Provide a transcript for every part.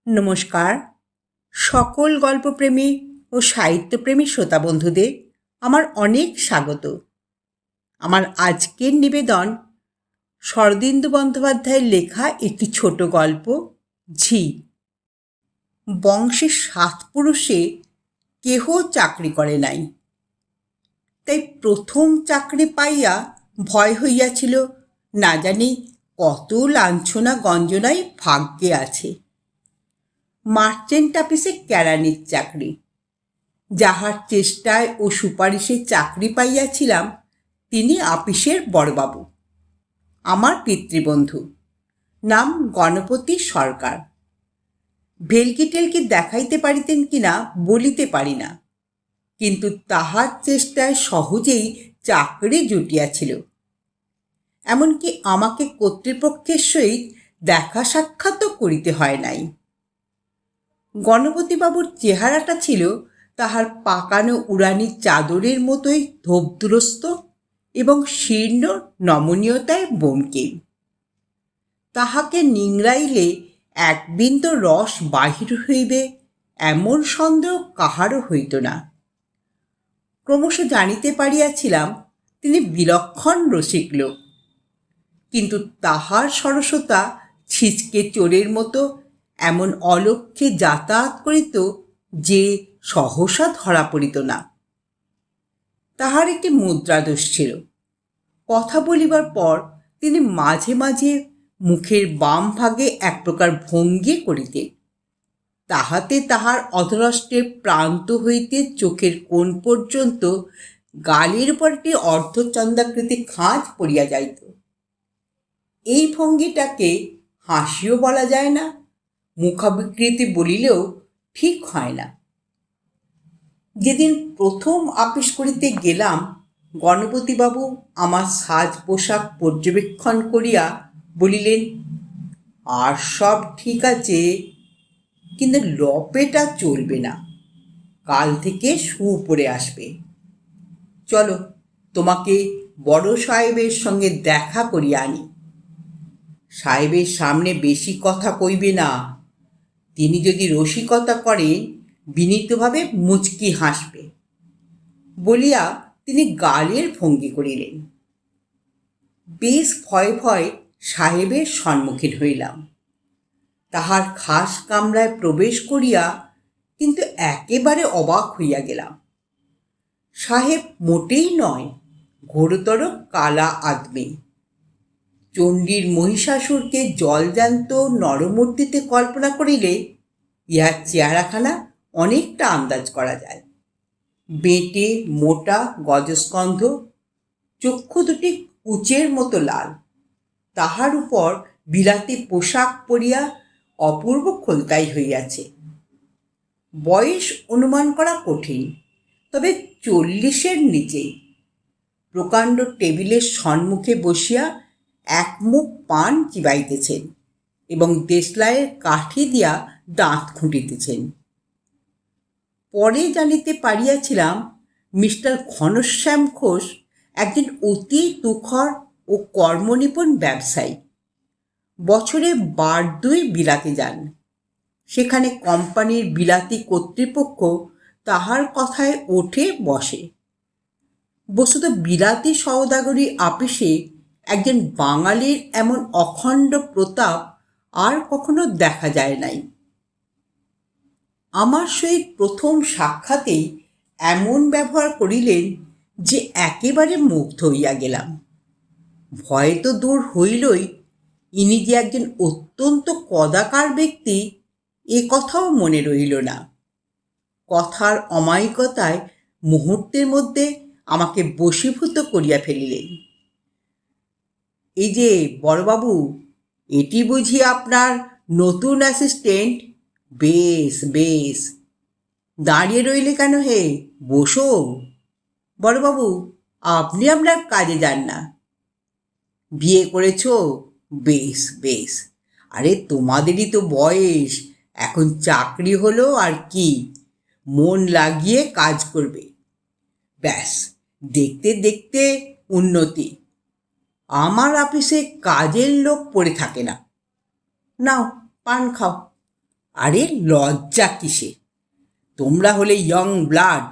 নমস্কার। সকল গল্পপ্রেমী ও সাহিত্যপ্রেমী শ্রোতা বন্ধুদের আমার অনেক স্বাগত। আমার আজকের নিবেদন শরদিন্দু বন্দ্যোপাধ্যায়ের লেখা একটি ছোট গল্প ঝি। বংশের 7 পুরুষে কেহ চাকরি করে নাই, তাই প্রথম চাকরি পাইয়া ভয় হইয়াছিল, না জানি কত লাঞ্ছনা গঞ্জনাই ভাগ্যে আছে। মার্চেন্ট অফিসে কেরানির চাকরি, যাহার চেষ্টায় ও সুপারিশে চাকরি পাইয়াছিলাম, তিনি আপিসের বড়বাবু, আমার পিতৃবন্ধু, নাম গণপতি সরকার। ভেলকি টেলকি দেখাইতে পারিতেন কিনা বলিতে পারি না, কিন্তু তাহার চেষ্টায় সহজেই চাকরি জুটিয়াছিল। এমনকি আমাকে কর্তৃপক্ষের সহিত দেখা সাক্ষাৎও করিতে হয় নাই। গণপতিবাবুর চেহারাটা ছিল তাহার পাকানো উড়ানি চাদরের মতোই ধোপদুরস্ত এবং শীর্ণ নমনীয়তায় বঙ্কিম। তাহাকে নিংড়াইলে এক বিন্দু রস বাহির হইবে এমন সন্দেহ কাহারও হইত না। ক্রমশ জানিতে পারিয়াছিলাম তিনি বিলক্ষণ রসিক লোক, কিন্তু তাহার সরসতা ছিচকে চোরের মতো এমন অলক্ষ্যে যাতায়াত করিত যে সহসা ধরা পড়িত না। তাহার একটি মুদ্রাদোষ ছিল। কথা বলিবার পর তিনি মাঝে মাঝে মুখের বাম ভাগে এক প্রকার ভঙ্গি করিতেন, তাহাতে তাহার অধরাষ্ট্রের প্রান্ত হইতে চোখের কোণ পর্যন্ত গালের উপর একটি অর্ধচন্দ্রাকৃতি খাঁজ পড়িয়া যাইত। এই ভঙ্গিটাকে হাসিও বলা যায় না, মুখাবিকৃতি বলিলেও ঠিক হয় না। যেদিন প্রথম আপিস করিতে গেলাম, গণপতিবাবু আমার সাজ পোশাক পর্যবেক্ষণ করিয়া বলিলেন, আর সব ঠিক আছে, কিন্তু লপেটা চলবে না, কাল থেকে শু পরে আসবে। চলো তোমাকে বড় সাহেবের সঙ্গে দেখা করিয়া আনি। সাহেবের সামনে বেশি কথা কইবে না, তিনি যদি রসিকতা করেন বিনীতভাবে মুচকি হাসবে, বলিয়া তিনি গালের ভঙ্গি করিলেন। বেশ ভয়ে ভয়ে সাহেবের সম্মুখীন হইলাম। তাহার খাস কামরায় প্রবেশ করিয়া কিন্তু একেবারে অবাক হইয়া গেলাম। সাহেব মোটেই নয়, ঘোরতর কালা আদমি। চণ্ডীর মহিষাসুরকে জলজান্ত নরমূর্তিতে কল্পনা করিলে ইহার চেহারাখানা অনেকটা আন্দাজ করা যায়। বেঁটে মোটা গজস্কন্ধ, চক্ষু দুটি কুচের মতো লাল, তাহার উপর বিলাতি পোশাক পরিয়া অপূর্ব খোলতাই হইয়াছে। বয়স অনুমান করা কঠিন, তবে 40-এর নিচেই। প্রকাণ্ড টেবিলের সম্মুখে বসিয়া এক মুখ পান চিবাইতেছেন এবং দেশলাইয়ের কাঠি দিয়া দাঁত খুঁটিতেছেন। পরে জানিতে পারিয়াছিলাম মিস্টার ঘনশ্যাম ঘোষ একজন অতি তুখর ও কর্মনিপুণ ব্যবসায়ী। বছরে 2 বিলাতে যান। সেখানে কোম্পানির বিলাতি কর্তৃপক্ষ তাহার কথায় ওঠে বসে। বস্তুত বিলাতি সওদাগরি আপিসে একজন বাঙালির এমন অখণ্ড প্রতাপ আর কখনো দেখা যায় নাই। আমার সহিত প্রথম সাক্ষাতেই এমন ব্যবহার করিলেন যে একেবারে মুগ্ধ হইয়া গেলাম। ভয় তো দূর হইলই, ইনি যে একজন অত্যন্ত কদাকার ব্যক্তি এ কথাও মনে রইল না। কথার অমায়িকতায় মুহূর্তের মধ্যে আমাকে বশীভূত করিয়া ফেলিলেন। এই যে বড়বাবু, এটি বুঝি আপনার নতুন অ্যাসিস্ট্যান্ট? বেশ বেশ, দাঁড়িয়ে রইলে কেন হে, বসো। বড়বাবু, আপনি আপনার কাজে যান না? বিয়ে করেছ? বেশ বেশ। আরে তোমাদেরই তো বয়স, এখন চাকরি হলো আর কি, মন লাগিয়ে কাজ করবে, ব্যাস, দেখতে দেখতে উন্নতি। আমার অফিসে কাজের লোক পড়ে থাকে না। নাও পান খাও। আরে লজ্জা কিসে? তোমরা হলে ইয়ং ব্লাড,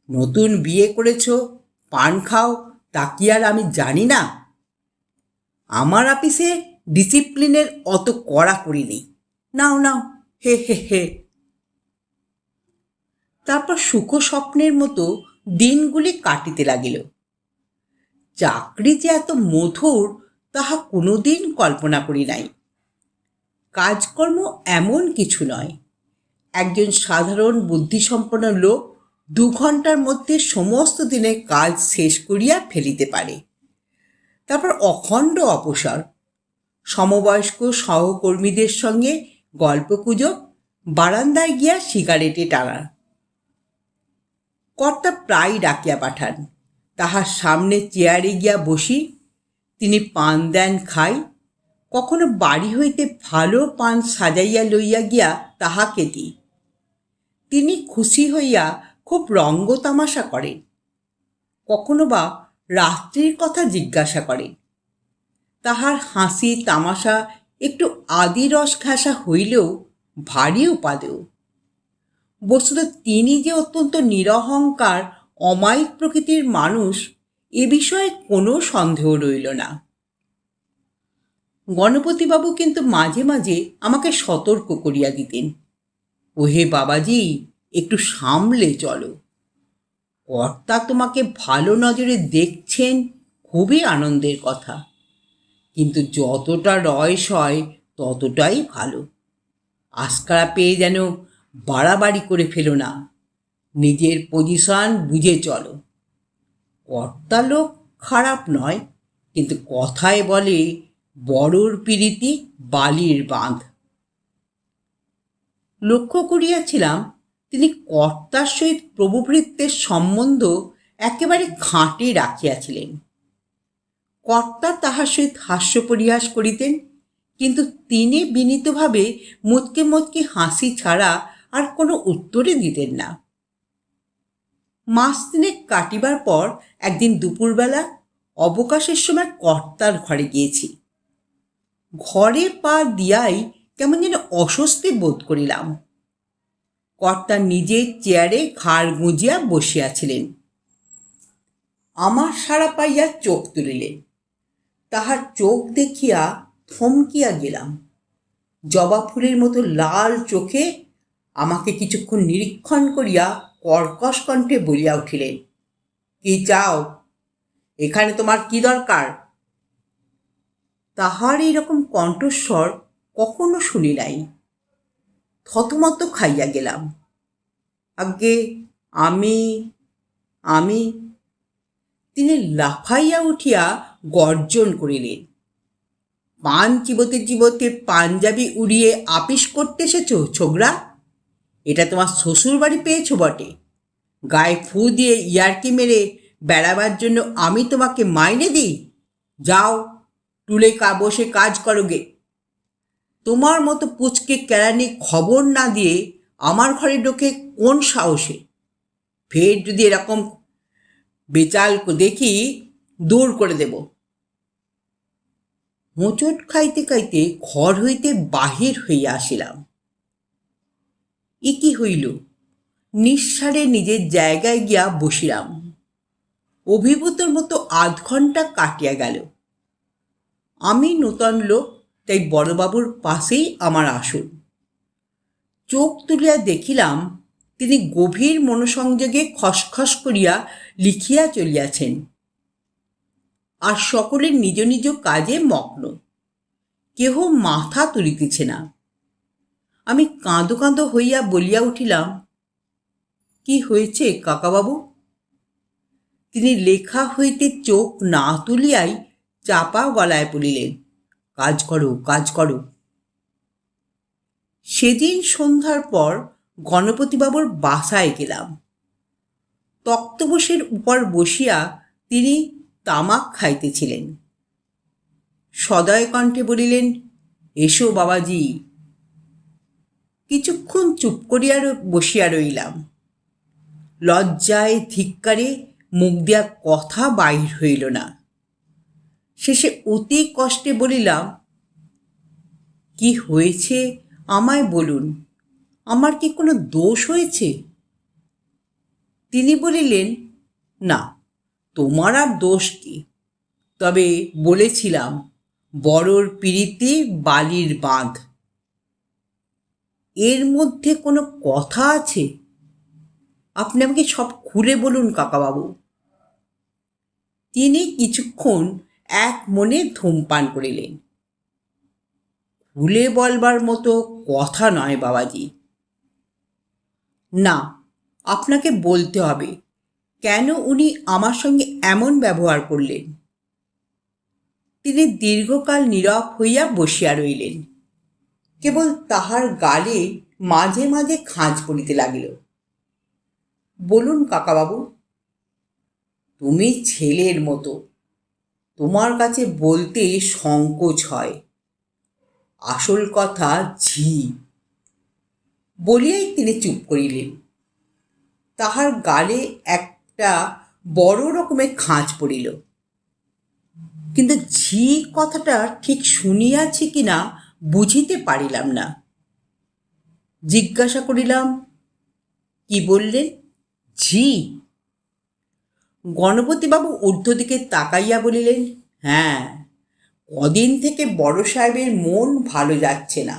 নতুন বিয়ে করেছ, পান খাও, তা কি আর আমি জানি না? আমার অফিসে ডিসিপ্লিনের অত কড়াকড়ি নেই। নাও নাও, হে হে হে। তারপর সুখ স্বপ্নের মতো দিনগুলি কাটিতে লাগিল। চাকরি যে এত মধুর তাহা কোনোদিন কল্পনা করি নাই। কাজকর্ম এমন কিছু নয়, একজন সাধারণ বুদ্ধিসম্পন্ন লোক 2 ঘন্টার মধ্যে সমস্ত দিনের কাজ শেষ করিয়া ফেলিতে পারে। তারপর অখণ্ড অবসর, সমবয়স্ক সহকর্মীদের সঙ্গে গল্পগুজব, বারান্দায় গিয়া সিগারেটে টানা। কর্তা প্রায় ডাকিয়া পাঠান, তাহার সামনে চেয়ারে গিয়া বসি, তিনি পান দেন, খাই। কখনো বাড়ি হইতে ভালো পান সাজাইয়া লইয়া গিয়া তাহাকে দিই। তিনি খুশি হইয়া খুব রঙ্গ তামাশা করেন। কখনো বা রাত্রির কথা জিজ্ঞাসা করেন। তাহার হাসি তামাশা একটু আদিরস ঘাসা হইলেও ভারী উপাদেয়। বস্তুত তিনি যে অত্যন্ত নিরহংকার অমায়িক প্রকৃতির মানুষ, এ বিষয়ে কোনো সন্দেহ রইল না। গণপতিবাবু কিন্তু মাঝে মাঝে আমাকে সতর্ক করিয়া দিতেন, ওহে বাবাজি, একটু সামলে চলো। কর্তা তোমাকে ভালো নজরে দেখছেন, খুবই আনন্দের কথা, কিন্তু যতটা রয়স হয় ততটাই ভালো। আজকারা পেয়ে যেন বাড়াবাড়ি করে ফেলো না, নিজের পজিশন বুঝে চলো। কর্তা লোক খারাপ নয়, কিন্তু কথায় বলে বড়োর পিরিতি বালির বাঁধ। লক্ষ্য করিয়াছিলাম তিনি কর্তার সহিত প্রভুভৃত্যের সম্বন্ধ একেবারে খাঁটি রাখিয়াছিলেন। কর্তা তাহার সহিত হাস্য পরিহাস করিতেন, কিন্তু তিনি বিনীতভাবে মুচকে মুচকে হাসি ছাড়া আর কোনো উত্তরে দিতেন না। মাস 3 কাটিবার পর একদিন দুপুরবেলা অবকাশের সময় কর্তার ঘরে গিয়েছি। ঘরে পা দিয়াই কেমন যেন অস্বস্তি বোধ করিলাম। কর্তা নিজের চেয়ারে ঘাড় গুঁজিয়া বসিয়াছিলেন। আমার সাড়া পাইয়া চোখ তুলিলেন। তাহার চোখ দেখিয়া থমকিয়া গেলাম। জবা ফুলের মতো লাল চোখে আমাকে কিছুক্ষণ নিরীক্ষণ করিয়া কর্কশ কণ্ঠে বলিয়া উঠিলেন, কি চাও? এখানে তোমার কি দরকার? তাহার এইরকম কণ্ঠস্বর কখনো শুনি নাই। থতমত খাইয়া গেলাম। আজ্ঞে আমি আমি তিনি লাফাইয়া উঠিয়া গর্জন করিলেন, পান চিবোতে চিবোতে পাঞ্জাবি উড়িয়ে আপিস করতে এসেছ ছোকরা? এটা তোমার শ্বশুর বাড়ি পেয়েছ বটে, গায়ে ফু দিয়ে ইয়ার্কি মেরে বেড়াবার জন্য আমি তোমাকে মাইনে দিই? যাও, টুলে বসে কাজ করো গে। তোমার মতো পুচকে কেরানি খবর না দিয়ে আমার ঘরে ঢোকে কোন সাহসে? ফের যদি এরকম বেচাল দেখি, দূর করে দেব। হোঁচট খাইতে খাইতে ঘর হইতে বাহির হইয়া আসিলাম। এ কি হইল? নিঃসারে নিজের জায়গায় গিয়া বসিলাম। অভিভূতর মতো 8 ঘন্টা কাটিয়া গেল। আমি নূতন লোক, তাই বড়বাবুর পাশেই আমার আসন। চোখ তুলিয়া দেখিলাম তিনি গভীর মনোসংযোগে খসখস করিয়া লিখিয়া চলিয়াছেন, আর সকলে নিজ নিজ কাজে মগ্ন। কেহ মাথা তুলিতেছে না। আমি কাঁদো কাঁদো হইয়া বলিয়া উঠিলাম, কি হয়েছে কাকাবাবু? তিনি লেখা হইতে চোখ না তুলিয়াই চাপা গলায় বলিলেন, কাজ করো, কাজ করো। সেদিন সন্ধ্যার পর গণপতিবাবুর বাসায় গেলাম। তক্তপোষের উপর বসিয়া তিনি তামাক খাইতেছিলেন। সদয় কণ্ঠে বলিলেন, এসো বাবাজি। কিছুক্ষণ চুপ করিয়া বসিয়া রইলাম। লজ্জায় ধিক্কারে মুখ দিয়া কথা বাহির হইল না। শেষে অতি কষ্টে বলিলাম, কি হয়েছে আমায় বলুন, আমার কি কোনো দোষ হয়েছে? তিনি বলিলেন, না, তোমার আর দোষ কি? তবে বলেছিলাম, বড়র পিড়িতে বালির বাঁধ। এর মধ্যে কোনো কথা আছে? আপনি আমাকে সব খুলে বলুন কাকাবাবু। তিনি কিছুক্ষণ এক মনে ধূমপান করিলেন। খুলে বলবার মতো কথা নয় বাবাজি। না, আপনাকে বলতে হবে কেন উনি আমার সঙ্গে এমন ব্যবহার করলেন। তিনি দীর্ঘকাল নীরব হইয়া বসিয়া রইলেন। কেবল তাহার গালে মাঝে মাঝে খাঁজ পড়িতে লাগিল। বলুন কাকাবাবু। তুমি ছেলের মতো, তোমার কাছে বলতে সংকোচ হয়। আসল কথা ঝি। বলিয়াই তিনি চুপ করিলেন। তাহার গালে একটা বড় রকমের খাঁজ পড়িল, কিন্তু ঝি কথাটা ঠিক শুনিয়াছি কিনা বুঝিতে পারিলাম না। জিজ্ঞাসা করিলাম, কি বললেন? ঝি? গণপতিবাবু ঊর্ধ্বদিকে তাকাইয়া বলিলেন, হ্যাঁ, কদিন থেকে বড় সাহেবের মন ভালো যাচ্ছে না।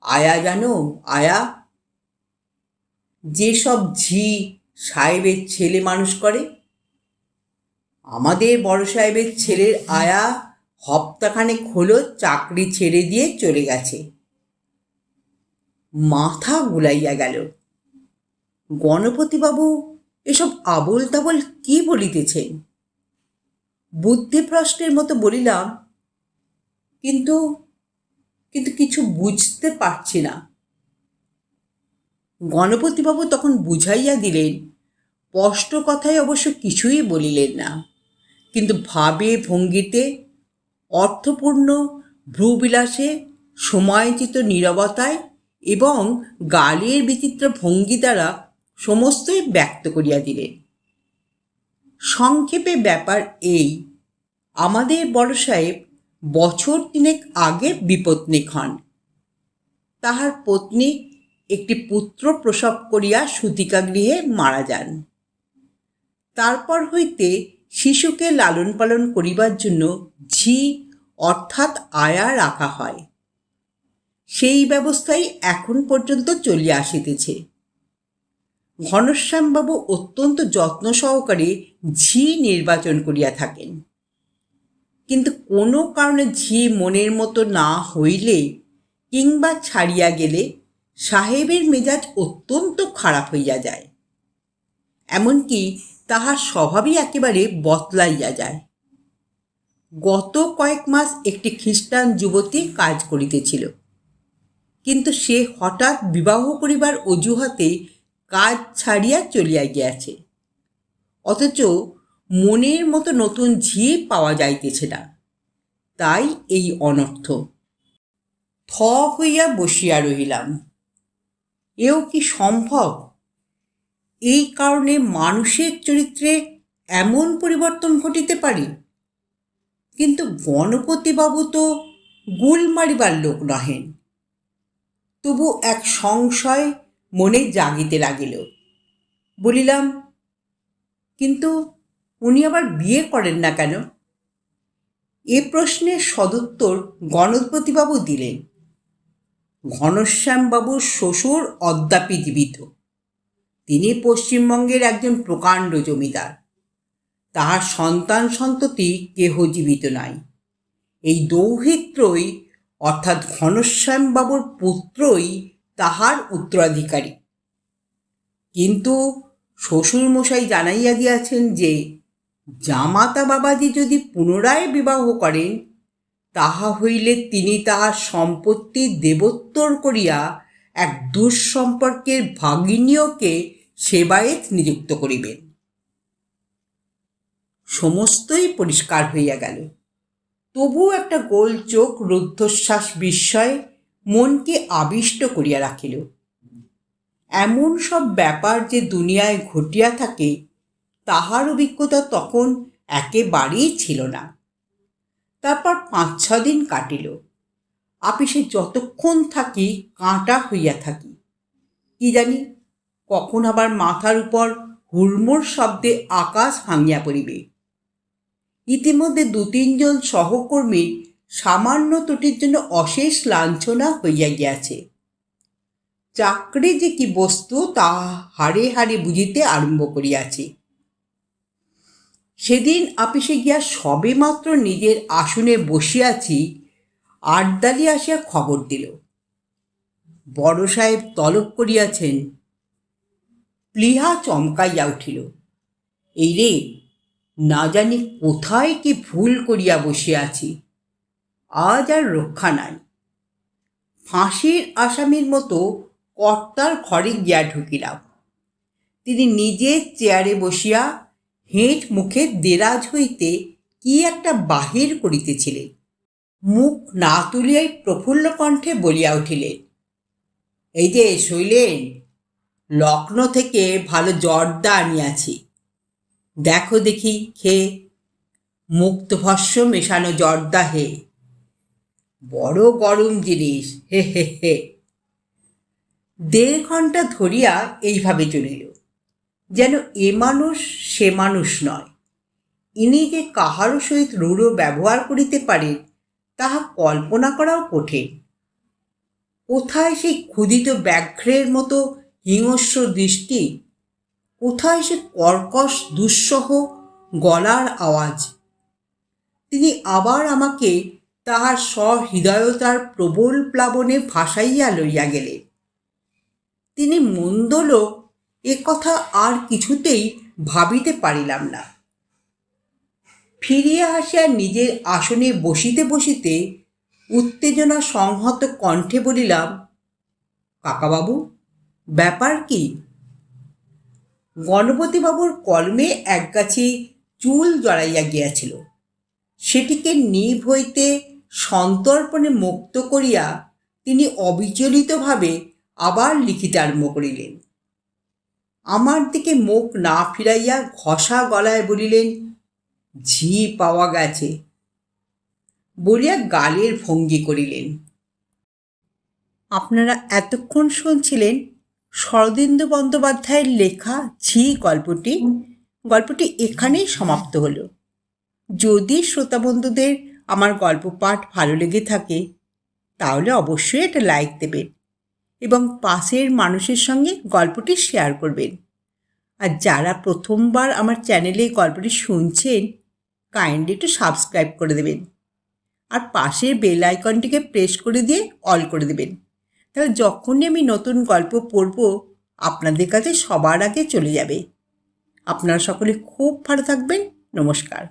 আয়া জানো, আয়া? যেসব ঝি সাহেবের ছেলে মানুষ করে। আমাদের বড় সাহেবের ছেলের আয়া হপ্তাখানেক হলো চাকরি ছেড়ে দিয়ে চলে গেছে। মাথা গুলাইয়া গেল। গণপতিবাবু এসব আবোল তাবোল কি বলিতেছেন? বুদ্ধিভ্রষ্টের মতো বলিলাম, কিন্তু কিন্তু কিছু বুঝতে পারছি না। গণপতিবাবু তখন বুঝাইয়া দিলেন। স্পষ্ট কথায় অবশ্য কিছুই বলিলেন না, কিন্তু ভাবে ভঙ্গিতে, অর্থপূর্ণ ভ্রুবিলাসে, সময়চিত নীরবতায় এবং গালের বিচিত্র ভঙ্গি দ্বারা সমস্তই ব্যক্ত করিয়া দিলেন। সংক্ষেপে ব্যাপার এই, আমাদের বড় সাহেব বছর তিনেক আগে বিপত্নিক হন। তাহার পত্নী একটি পুত্র প্রসব করিয়া সূতিকাগৃহে মারা যান। তারপর হইতে শিশুকে লালন পালন করিবার জন্য ঝি অর্থাৎ আয়া রাখা হয়। সেই ব্যবস্থাই এখন পর্যন্ত চলিয়া আসিতেছে। ঘনশ্যামবাবু অত্যন্ত যত্ন সহকারে ঝি নির্বাচন করিয়া থাকেন, কিন্তু কোনো কারণে ঝি মনের মতো না হইলে কিংবা ছাড়িয়া গেলে সাহেবের মেজাজ অত্যন্ত খারাপ হইয়া যায়। এমনকি তাহার স্বভাবই একেবারে বদলাইয়া যায়। গত কয়েক মাস একটি খ্রিস্টান যুবতী কাজ করিতেছিল, কিন্তু সে হঠাৎ বিবাহ করিবার অজুহাতে কাজ ছাড়িয়া চলিয়া গিয়াছে। অথচ মনের মতো নতুন ঝি পাওয়া যাইতেছে না। তাই এই অনর্থ। থ হইয়া বসিয়া রহিলাম। এও কি সম্ভব? এই কারণে মানুষের চরিত্রে এমন পরিবর্তন ঘটিতে পারে? কিন্তু গণপতিবাবু তো গুল মারিবার লোক নহেন। তবু এক সংশয় মনে জাগিতে লাগিল। বলিলাম, কিন্তু উনি আবার বিয়ে করেন না কেন? এ প্রশ্নের সদুত্তর গণপতিবাবু দিলেন। ঘনশ্যামবাবুর শ্বশুর অদ্যাপি জীবিত। তিনি পশ্চিমবঙ্গের একজন প্রকাণ্ড জমিদার। তাহার সন্তান সন্ততি কেহ জীবিত নাই। এই দৌহিত্রই অর্থাৎ ঘনশ্যামবাবুর পুত্রই তাহার উত্তরাধিকারী। কিন্তু শ্বশুরমশাই জানাইয়া দিয়াছেন যে জামাতা বাবাজি যদি পুনরায় বিবাহ করেন, তাহা হইলে তিনি তাহার সম্পত্তি দেবোত্তর করিয়া এক দুঃসম্পর্কের ভাগিনীয়কে সেবায়েত নিযুক্ত করিবেন। সমস্তই পরিষ্কার হইয়া গেল। তবু একটা গোল চোখ রুদ্ধশ্বাস বিস্ময় মনকে আবিষ্ট করিয়া রাখিল। এমন সব ব্যাপার যে দুনিয়ায় ঘটিয়া থাকে, তাহার অভিজ্ঞতা তখন একেবারেই ছিল না। তারপর 5-6 দিন কাটিল। আপিসে যতক্ষণ থাকি কাঁটা হইয়া থাকি। কি জানি কখন আবার মাথার উপর হুড়মুড় শব্দে আকাশ ভাঙিয়া পড়িবে। ইতিমধ্যে 2-3 জন সহকর্মীর সামান্য ত্রুটির জন্য অশেষ লাঞ্ছনা হইয়া গিয়াছে। চাকরি যে কি বস্তু তা হাড়ে হাড়ে বুঝিতে আরম্ভ করিয়াছে। সেদিন আপিসে গিয়া সবে মাত্র নিজের আসনে বসিয়াছি, আটদালি আসিয়া খবর দিল, বড় সাহেব তলব করিয়াছেন। প্লীহা চমকাইয়া উঠিল। এই রে, না জানি কোথায় কি ভুল করিয়া বসিয়াছি, আজ আর রক্ষা নাই। ফাঁসির আসামির মতো কর্তার ঘরে গিয়া ঢুকিলাম। তিনি নিজে চেয়ারে বসিয়া হেঁট মুখে দেরাজ হইতে কি একটা বাহির করিতেছিলেন। মুখ না তুলিয়াই প্রফুল্ল কণ্ঠে বলিয়া উঠিলেন, এই যে শৈলেন, লক্ষ্ণৌ থেকে ভালো জর্দা আনিয়াছি, দেখো দেখি খেয়ে। মুক্তভস্য মেশানো জর্দা হে, বড় গরম জিনিস, হে হে হে। 1.5 ঘণ্টা ধরিয়া এইভাবে চলিল, যেন এ মানুষ সে মানুষ নয়। ইনি যে কাহারও সহিত রূঢ় ব্যবহার করিতে পারেন তাহা কল্পনা করাও কঠিন। কোথায় সেই ক্ষুধিত ব্যাঘ্রের মতো হিংস্র দৃষ্টি, কোথায় সে কর্কশ দুঃসহ গলার আওয়াজ। তিনি আবার আমাকে তাহার সহৃদয়তার প্রবল প্লাবনে ভাসাইয়া লইয়া গেলেন। তিনি মন্দ লোক এ কথা আর কিছুতেই ভাবিতে পারিলাম না। ফিরিয়া আসিয়া নিজের আসনে বসিতে বসিতে উত্তেজনা সংহত কণ্ঠে বলিলাম, কাকাবাবু, ব্যাপার কি? গণপতিবাবুর কলমে একগাছি চুল জড়াইয়া গিয়াছিল, সেটিকে নিভ হইতে সন্তর্পণে মুক্ত করিয়া তিনি অবিচলিতভাবে আবার লিখিতে আরম্ভ করিলেন। আমার দিকে মুখ না ফিরাইয়া ঘষা গলায় বলিলেন, ঝি পাওয়া গেছে, বলিয়া গালের ভঙ্গি করিলেন। আপনারা এতক্ষণ শুনছিলেন শরদিন্দু বন্দ্যোপাধ্যায়ের লেখা ঝি গল্পটি। গল্পটি এখানেই সমাপ্ত হলো। যদি শ্রোতাবন্ধুদের আমার গল্প পাঠ ভালো লেগে থাকে তাহলে অবশ্যই এটা লাইক দেবেন এবং পাশের মানুষের সঙ্গে গল্পটি শেয়ার করবেন। আর যারা প্রথমবার আমার চ্যানেলে গল্পটি শুনছেন, কাইন্ডলি একটু সাবস্ক্রাইব করে দেবেন আর পাশের বেল আইকনটিকে প্রেস করে দিয়ে অল করে দেবেন। তাহলে যখনই আমি নতুন গল্প পড়ব আপনাদের কাছে সবার আগে চলে যাবে। আপনারা সকলে খুব ভালো থাকবেন। নমস্কার।